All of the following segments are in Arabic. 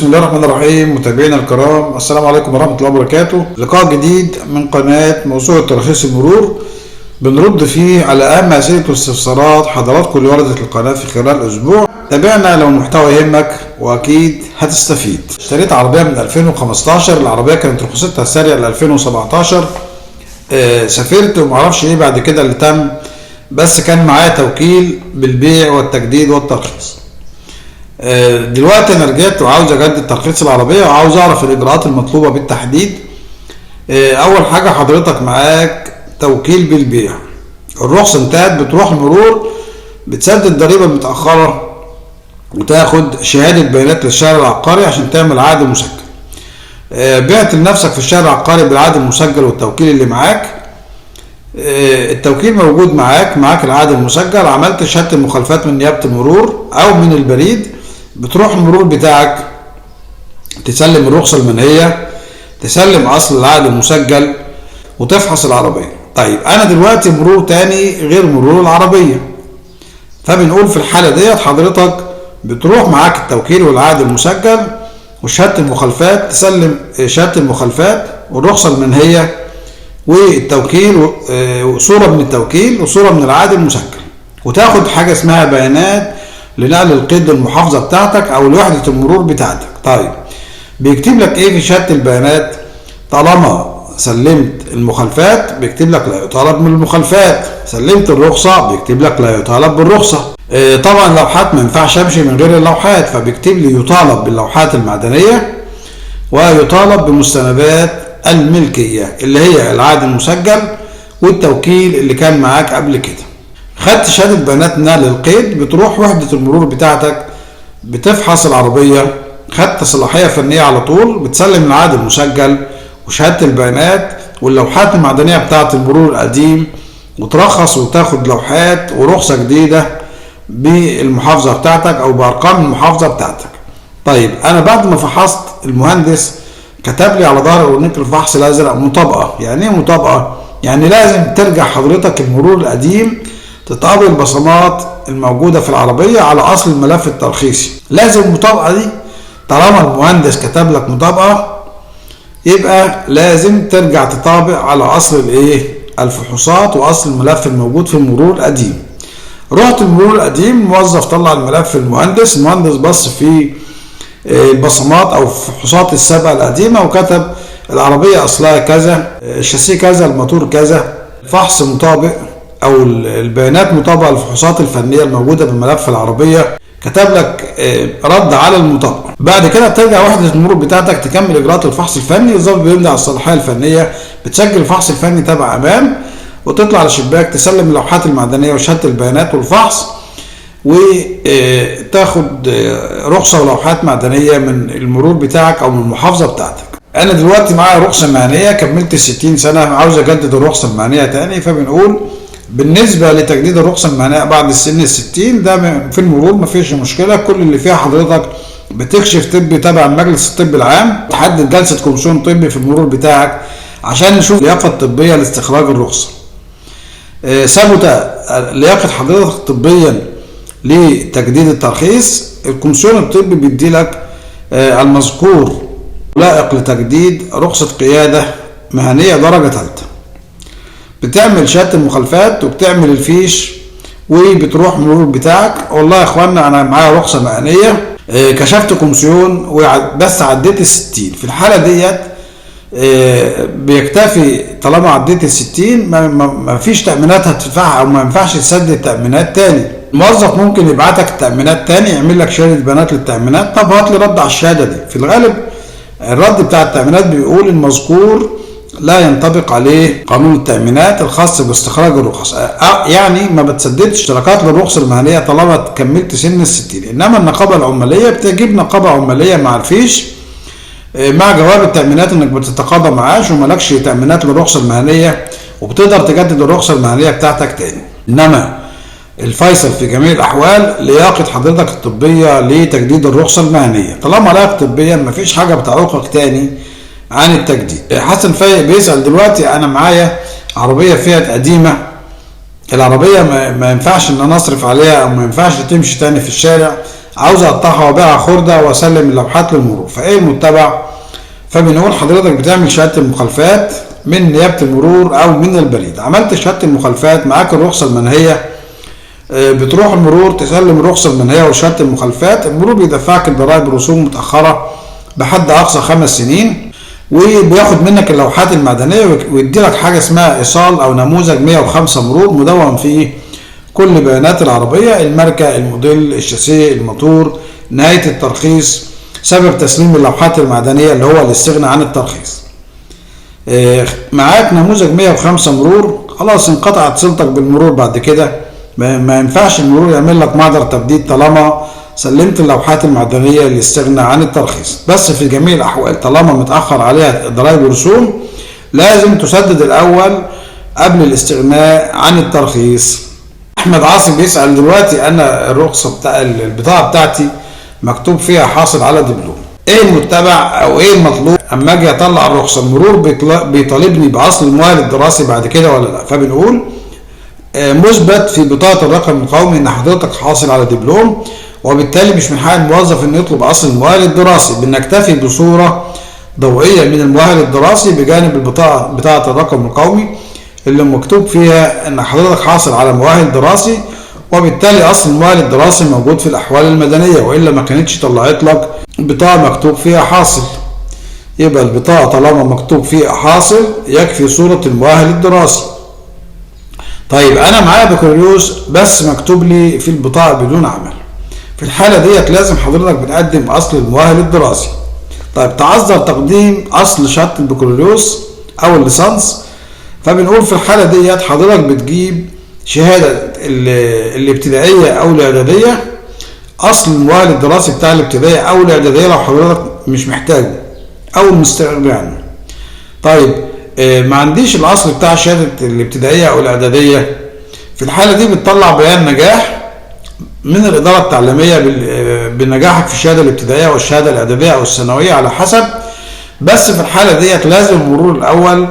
بسم الله الرحمن الرحيم. متابعينا الكرام، السلام عليكم ورحمة الله وبركاته. لقاء جديد من قناة موسوعة تراخيص المرور بنرد فيه على أهم أسئلة واستفسارات حضراتكم اللي وردت القناة في خلال أسبوع. تابعنا لو المحتوى يهمك وأكيد هتستفيد. اشتريت عربية من 2015، العربية كانت رخصتها سارية ل 2017. سافرت ومعرفش ايه بعد كده اللي تم، بس كان معايا توكيل بالبيع والتجديد والترخيص. دلوقتي انا رجعت وعاوز اجدد ترخيص العربيه وعاوز اعرف الاجراءات المطلوبه بالتحديد. اول حاجه حضرتك معاك توكيل بالبيع، الرخصه انتهت، بتروح المرور بتسدد ضريبه متاخره وتاخد شهاده بيانات للشهر العقاري عشان تعمل عقد مسجل. بعت لنفسك في الشهر العقاري بالعقد المسجل والتوكيل اللي معاك. التوكيل موجود معاك العقد المسجل. عملت شهاده المخالفات من نيابه المرور او من البريد، بتروح المرور بتاعك تسلم الرخصه المنهيه، تسلم اصل العقد المسجل وتفحص العربيه. طيب انا دلوقتي مرور تاني غير مرور العربيه، فبنقول في الحاله ديت حضرتك بتروح معاك التوكيل والعقد المسجل وشهاده المخالفات، تسلم شهاده المخالفات والرخصه المنهيه والتوكيل وصوره من التوكيل وصوره من العقد المسجل، وتاخد حاجه اسمها بيانات لنقل القيد للمحافظه بتاعتك او لوحده المرور بتاعتك. طيب بيكتب لك ايه في شهاده البيانات؟ طالما سلمت المخالفات بيكتب لك لا يطالب من المخالفات، سلمت الرخصه بيكتب لك لا يطالب بالرخصه. طبعا اللوحات ما ينفعش امشي من غير اللوحات، فبيكتب لي يطالب باللوحات المعدنيه ويطالب بمستندات الملكيه اللي هي العقد المسجل والتوكيل اللي كان معاك قبل كده. خدت شهاده بيانات نقل القيد، بتروح وحده المرور بتاعتك بتفحص العربيه، خدت صلاحيه فنيه على طول، بتسلم العقد المسجل وشهاده البيانات واللوحات المعدنيه بتاعه المرور القديم وترخص وتاخد لوحات ورخصه جديده بالمحافظه بتاعتك او بارقام المحافظه بتاعتك. طيب انا بعد ما فحصت المهندس كتب لي على ظهر ورنيك الفحص الازرق مطابقه. يعني ايه مطابقه؟ يعني لازم ترجع حضرتك المرور القديم تطابق البصمات الموجوده في العربيه على اصل الملف الترخيصي. لازم المطابقه دي، طالما المهندس كتب لك مطابقه يبقى لازم ترجع تطابق على اصل الايه؟ الفحوصات واصل الملف الموجود في المرور القديم. رحت المرور القديم، الموظف طلع الملف المهندس بص في البصمات او الفحوصات السابقه القديمه وكتب العربيه اصلها كذا، الشاسيه كذا، الموتور كذا، الفحص مطابق او البيانات مطابقه للفحوصات الفنيه الموجوده بملف العربيه، كتب لك رد على المطابقه. بعد كده بترجع وحده المرور بتاعتك تكمل اجراءات الفحص الفني. الضابط بيمضي على الصلاحيه الفنيه، بتسجل الفحص الفني تبع امان وتطلع على الشباك تسلم اللوحات المعدنيه وشهاده البيانات والفحص وتاخد رخصه ولوحات معدنيه من المرور بتاعك او من المحافظه بتاعتك. انا دلوقتي معايا رخصه مهنيه، كملت 60 سنه، عاوز اجدد الرخصه المهنيه تاني. فبنقول بالنسبه لتجديد الرخصه المهنيه بعد السن 60 ده في المرور مفيش مشكله. كل اللي فيها حضرتك بتكشف طبي تبع المجلس الطبي العام، تحدد جلسه كوميسيون طبي في المرور بتاعك عشان نشوف اللياقه الطبيه لاستخراج الرخصه. ثبت لياقه حضرتك طبيا لتجديد الترخيص، الكوميسيون الطبي بيدي لك المذكور لائق لتجديد رخصه قياده مهنيه درجه ثالثه. بتعمل شهاده المخالفات وبتعمل الفيش وبتروح المرور بتاعك، والله يا اخوانا انا معايا رخصه مهنيه، كشفت كوميسيون بس عديت ال60. في الحاله ديت بيكتفي طالما عديت ال60 ما فيش تأمينات هتدفعها او ما ينفعش تسدد تأمينات تاني. الموظف ممكن يبعتك التأمينات تاني، يعمل لك شهاده بيانات للتأمينات. طب هات لي رد على الشهاده دي. في الغالب الرد بتاع التأمينات بيقول المذكور لا ينطبق عليه قانون التأمينات الخاص باستخراج الرخص، يعني ما بتسددش اشتراكات للرخصه المهنيه طالما كملت سن ال60. انما النقابه العماليه بتجيب نقابه عماليه مع الفيش مع جواب التأمينات انك بتتقاضى معاش ومالكش تأمينات للرخصه المهنيه وبتقدر تجدد الرخصه المهنيه بتاعتك تاني. انما الفيصل في جميع الاحوال لياقه حضرتك الطبيه لتجديد الرخصه المهنيه. طالما لائق طبيا مفيش حاجه بتعوقك تاني عن التجديد. حسن فايق بيسأل دلوقتي انا معايا عربيه فيات قديمه، العربيه ما ينفعش ان انا اصرف عليها او ما ينفعش تمشي تاني في الشارع عاوز اقطعها وابيعها خردة واسلم اللوحات للمرور، فايه المتبع؟ فبنقول حضرتك بتعمل شهادة المخالفات من نيابة المرور او من البريد. عملت شهادة المخالفات، معاك الرخصة المنهية، بتروح المرور تسلم الرخصة المنهية وشهادة المخالفات. المرور بيدفعك الضرائب والرسوم متأخرة بحد اقصى 5 سنين، وبياخد منك اللوحات المعدنية ويدي لك حاجة اسمها ايصال او نموذج 105 مرور مدون فيه كل بيانات العربية، الماركة، الموديل، الشاسيه، الموتور، نهاية الترخيص، سبب تسليم اللوحات المعدنية اللي هو الاستغناء عن الترخيص. معاك نموذج 105 مرور، خلاص انقطعت صلتك بالمرور بعد كده. ما ينفعش المرور يعمل لك محضر تبديد طالما سلمت اللوحات المعدنية للاستغناء عن الترخيص. بس في جميع الأحوال طالما متأخر عليها ضرائب ورسوم لازم تسدد الأول قبل الاستغناء عن الترخيص. أحمد عاصم بيسأل دلوقتي أنا الرخصة البطاقة بتاعتي مكتوب فيها حاصل على دبلوم، إيه المتبع أو إيه المطلوب أما أجي أطلع الرخصة؟ المرور بيطالبني بأصل المؤهل الدراسي بعد كده ولا لأ؟ فبنقول مثبت في بطاقة الرقم القومي إن حضرتك حاصل على دبلوم، وبالتالي مش من حق الموظف إنه يطلب أصل المؤهل الدراسي. بنكتفي بصورة ضوئية من المؤهل الدراسي بجانب بطاقة الرقم القومي اللي مكتوب فيها إن حضرتك حاصل على مؤهل دراسي، وبالتالي أصل المؤهل الدراسي موجود في الأحوال المدنية، وإلا ما كانتش طلعت لك بطاقة مكتوب فيها حاصل. يبقى البطاقة طالما مكتوب فيها حاصل يكفي صورة المؤهل الدراسي. طيب أنا معايا بكالوريوس بس مكتوب لي في البطاقة بدون عمل، في الحالة ديت لازم حضرتك بتقدم أصل المؤهل الدراسي. طيب تعذر تقديم أصل شهادة البكالوريوس أو الليسانس، فبنقول في الحالة ديت حضرتك بتجيب شهادة الابتدائية أو الإعدادية، أصل المؤهل الدراسي بتاع الابتدائية أو الإعدادية لو حضرتك مش محتاجه أو مستغني عنه. طيب ما عنديش الأصل بتاع شهادة الابتدائية أو الإعدادية، في الحالة دي بتطلع بيان نجاح من الإدارة التعليمية بنجاحك في الشهادة الابتدائية أو الشهادة الإعدادية أو الثانوية على حسب. بس في الحالة ديت لازم المرور الأول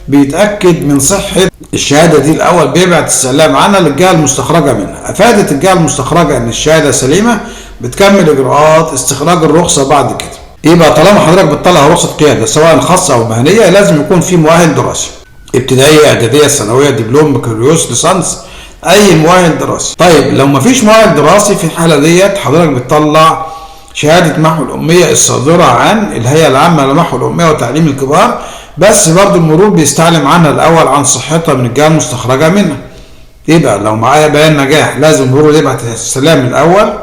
بيتأكد من صحة الشهادة دي الأول، بيبعت السلام عنها للجهة المستخرجة منها. أفادت الجهة المستخرجة إن الشهادة سليمة بتكمل إجراءات استخراج الرخصة بعد كده. يبقى طالما حضرتك بتطلع رخصة قيادة سواء خاصة أو مهنية لازم يكون في مؤهل دراسي، ابتدائية، إعدادية، ثانوية، دبلوم، بكالوريوس، ليسانس، أي مؤهل دراسي. طيب لو مفيش مؤهل دراسي في الحالة ديت حضرتك بتطلع شهادة محو الأمية الصادرة عن الهيئة العامة لمحو الأمية وتعليم الكبار، بس برضو المرور بيستعلم عنها الأول عن صحتها من الجهة المستخرجة منها. يبقى لو معايا بيان نجاح لازم المرور يبعت السلام الأول،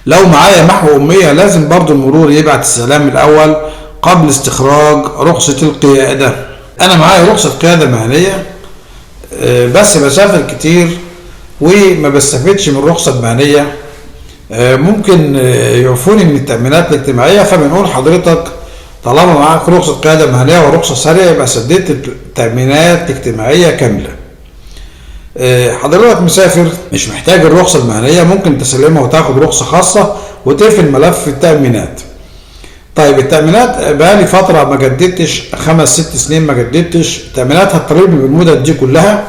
لو معايا محو أمية لازم برضو المرور يبعت السلام الأول قبل استخراج رخصة القيادة. أنا معايا رخصة قيادة مهنية بس بسافر كتير وما بستفدش من الرخصة المهنية، ممكن يعفوني من التأمينات الاجتماعية. فبنقول حضرتك طالما معاك رخصة قيادة مهنية ورخصة سارية يبقى سددت التأمينات الاجتماعية كاملة. حضرتك مسافر مش محتاج الرخصة المهنية، ممكن تسلمها وتاخد رخصة خاصة وتقفل ملف التأمينات. طيب التأمينات بقالي فترة ما جددتش، 5-6 سنين ما جددتش، التأمينات هتطالبني بالمدة دي كلها.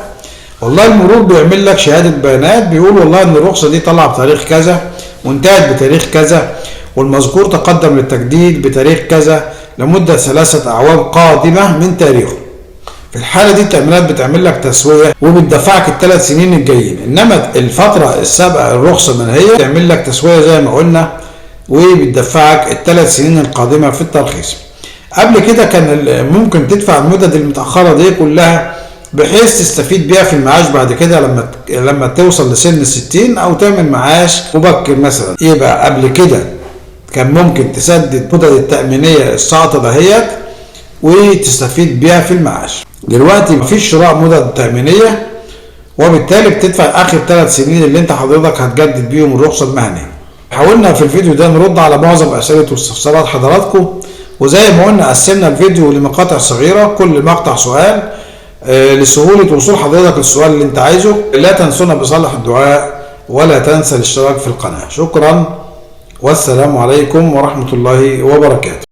والله المرور بيعمل لك شهادة بيانات بيقول والله ان الرخصة دي طلع بتاريخ كذا وانتهت بتاريخ كذا، والمذكور تقدم للتجديد بتاريخ كذا لمدة 3 أعوام قادمة من تاريخه. في الحالة دي التأمينات بتعمل لك تسوية وبتدفعك ال3 سنين الجايين، انما الفترة السابقة الرخصة المنهية بتعمل لك تسوية زي ما قلنا وبتدفعك ال3 سنين القادمة في الترخيص. قبل كده كان ممكن تدفع المدد المتأخرة دي كلها بحيث تستفيد بيها في المعاش بعد كده لما توصل لسن 60 او تعمل معاش مبكر مثلا. يبقى قبل كده كان ممكن تسدد مدد التأمينية الساقطة دهيت وتستفيد بيها في المعاش. دلوقتي مفيش شراء مدد تأمينية، وبالتالي بتدفع اخر 3 سنين اللي انت حضرتك هتجدد بيهم الرخصة المهنية. حاولنا في الفيديو ده نرد على معظم اسئلة واستفسارات حضراتكم، وزي ما قلنا قسمنا الفيديو لمقاطع صغيرة، كل مقطع سؤال لسهولة وصول حضرتك للسؤال اللي انت عايزه. لا تنسونا بصالح الدعاء ولا تنسى الاشتراك في القناة. شكرا والسلام عليكم ورحمة الله وبركاته.